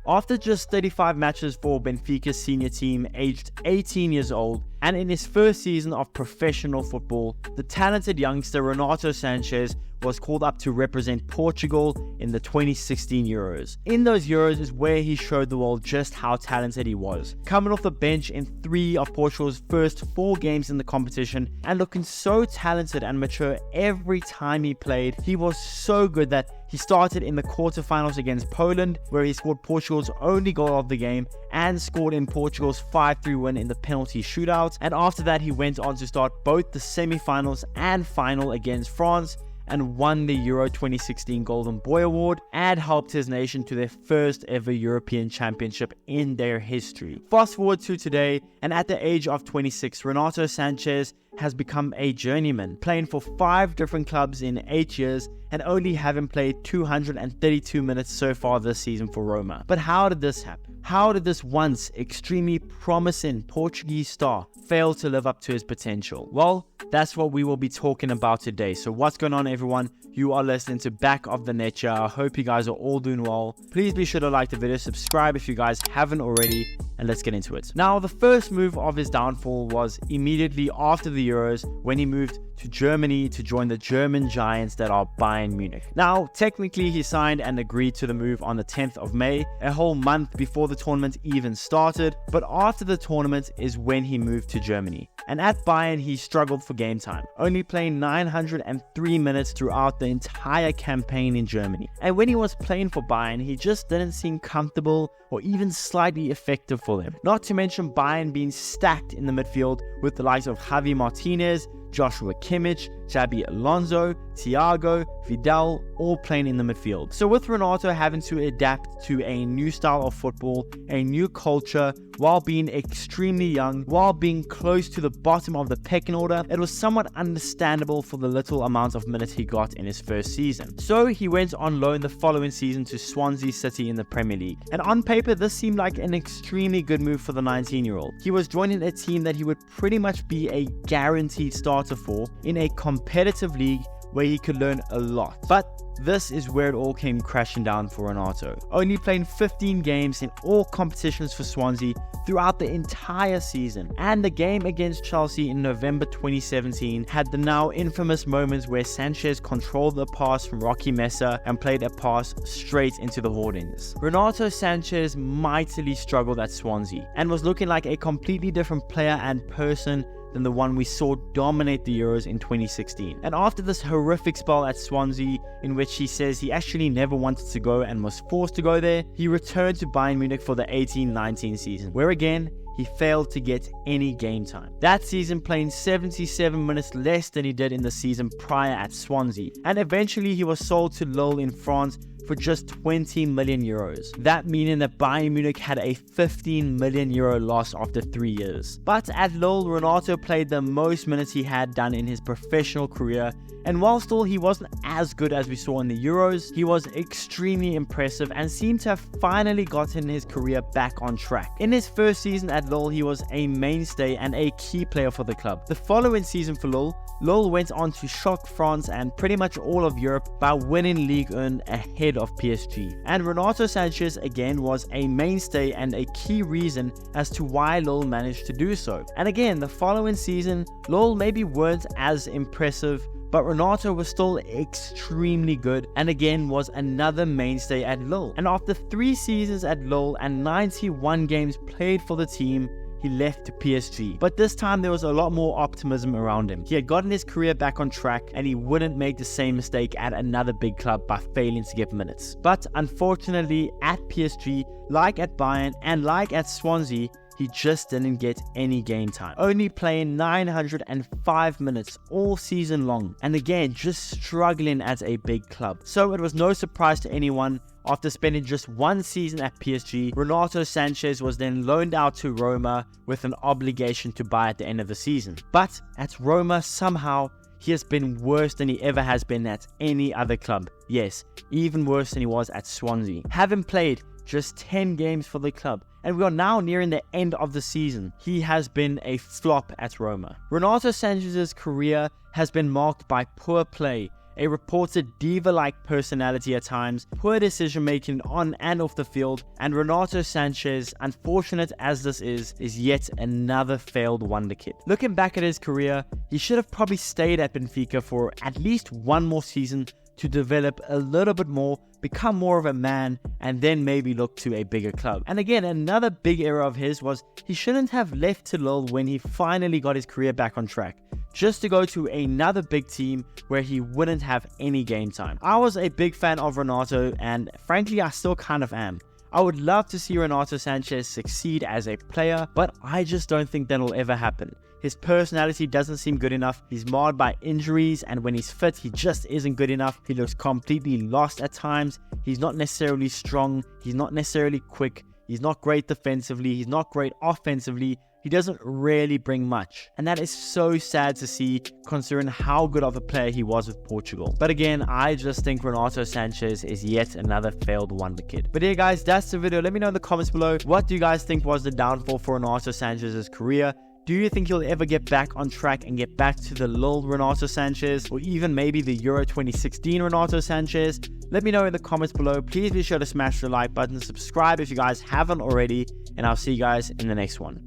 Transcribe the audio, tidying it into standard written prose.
After just 35 matches for Benfica's senior team, aged 18 years old, and in his first season of professional football, the talented youngster Reanto Sanches was called up to represent Portugal in the 2016 Euros. In those Euros is where he showed the world just how talented he was. Coming off the bench in 3 of Portugal's first 4 games in the competition and looking so talented and mature every time he played, he was so good that he started in the quarterfinals against Poland, where he scored Portugal's only goal of the game and scored in Portugal's 5-3 win in the penalty shootout. And after that, he went on to start both the semi-finals and final against France and won the Euro 2016 Golden Boy Award and helped his nation to their first ever European Championship in their history. Fast forward to today, and at the age of 26, Reanto Sanches has become a journeyman, playing for 5 different clubs in 8 years and only having played 232 minutes so far this season for Roma. But how did this happen? How did this once extremely promising Portuguese star fail to live up to his potential? Well, that's what we will be talking about today. So what's going on, everyone? You are listening to Back of the Net. I hope you guys are all doing well. Please be sure to like the video, subscribe if you guys haven't already, and let's get into it. Now, the first move of his downfall was immediately after the Euros when he moved to Germany to join the German giants that are Bayern Munich. Now, technically he signed and agreed to the move on the 10th of May, a whole month before the tournament even started, but after the tournament is when he moved to Germany. And at Bayern, he struggled for game time, only playing 903 minutes throughout the entire campaign in Germany. And when he was playing for Bayern, he just didn't seem comfortable or even slightly effective for them. Not to mention Bayern being stacked in the midfield with the likes of Javi Martinez, Joshua Kimmich, Xabi Alonso, Thiago, Vidal, all playing in the midfield. So with Reanto having to adapt to a new style of football, a new culture, while being extremely young, while being close to the bottom of the pecking order, it was somewhat understandable for the little amount of minutes he got in his first season. So he went on loan the following season to Swansea City in the Premier League. And on paper, this seemed like an extremely good move for the 19-year-old. He was joining a team that he would pretty much be a guaranteed starter for in a competitive league where he could learn a lot. But this is where it all came crashing down for Reanto. Only playing 15 games in all competitions for Swansea throughout the entire season. And the game against Chelsea in November 2017 had the now infamous moments where Sanches controlled the pass from Rocky Mesa and played a pass straight into the hoardings. Reanto Sanches mightily struggled at Swansea and was looking like a completely different player and person than the one we saw dominate the Euros in 2016. And after this horrific spell at Swansea, in which he says he actually never wanted to go and was forced to go there, he returned to Bayern Munich for the 18-19 season, where again, he failed to get any game time. That season playing 77 minutes less than he did in the season prior at Swansea. And eventually he was sold to Lille in France for just 20 million euros. That meaning that Bayern Munich had a 15 million euro loss after 3 years. But at Lille, Reanto played the most minutes he had done in his professional career, and while still he wasn't as good as we saw in the Euros, he was extremely impressive and seemed to have finally gotten his career back on track. In his first season at Lille, he was a mainstay and a key player for the club. The following season for Lille went on to shock France and pretty much all of Europe by winning Ligue 1 ahead of PSG. And Reanto Sanches again was a mainstay and a key reason as to why Lille managed to do so. And again, the following season, Lille maybe weren't as impressive, but Reanto was still extremely good and again was another mainstay at Lille. And after 3 seasons at Lille and 91 games played for the team, he left to PSG. But this time there was a lot more optimism around him. He had gotten his career back on track and he wouldn't make the same mistake at another big club by failing to get minutes. But unfortunately at PSG, like at Bayern and like at Swansea, he just didn't get any game time, only playing 905 minutes all season long, and again just struggling at a big club. So it was no surprise to anyone. After spending just 1 season at PSG, Reanto Sanches was then loaned out to Roma with an obligation to buy at the end of the season. But at Roma, somehow he has been worse than he ever has been at any other club. Yes, even worse than he was at Swansea. Having played just 10 games for the club, and we are now nearing the end of the season, he has been a flop at Roma. Reanto Sanches' career has been marked by poor play, a reported diva-like personality at times, poor decision making on and off the field, and Reanto Sanches, unfortunate as this is yet another failed wonderkid. Looking back at his career, he should have probably stayed at Benfica for at least one more season to develop a little bit more, become more of a man, and then maybe look to a bigger club. And again, another big error of his was he shouldn't have left to Lille when he finally got his career back on track, just to go to another big team where he wouldn't have any game time. I was a big fan of Reanto, and frankly I still kind of am. I would love to see Reanto Sanches succeed as a player, but I just don't think that'll ever happen. His personality doesn't seem good enough. He's marred by injuries, and when he's fit, he just isn't good enough. He looks completely lost at times. He's not necessarily strong. He's not necessarily quick. He's not great defensively. He's not great offensively. He doesn't really bring much. And that is so sad to see, considering how good of a player he was with Portugal. But again, I just think Reanto Sanches is yet another failed wonderkid. But yeah guys, that's the video. Let me know in the comments below, what do you guys think was the downfall for Reanto Sanches' career? Do you think he'll ever get back on track and get back to the Lille Reanto Sanches, or even maybe the Euro 2016 Reanto Sanches? Let me know in the comments below. Please be sure to smash the like button, subscribe if you guys haven't already, and I'll see you guys in the next one.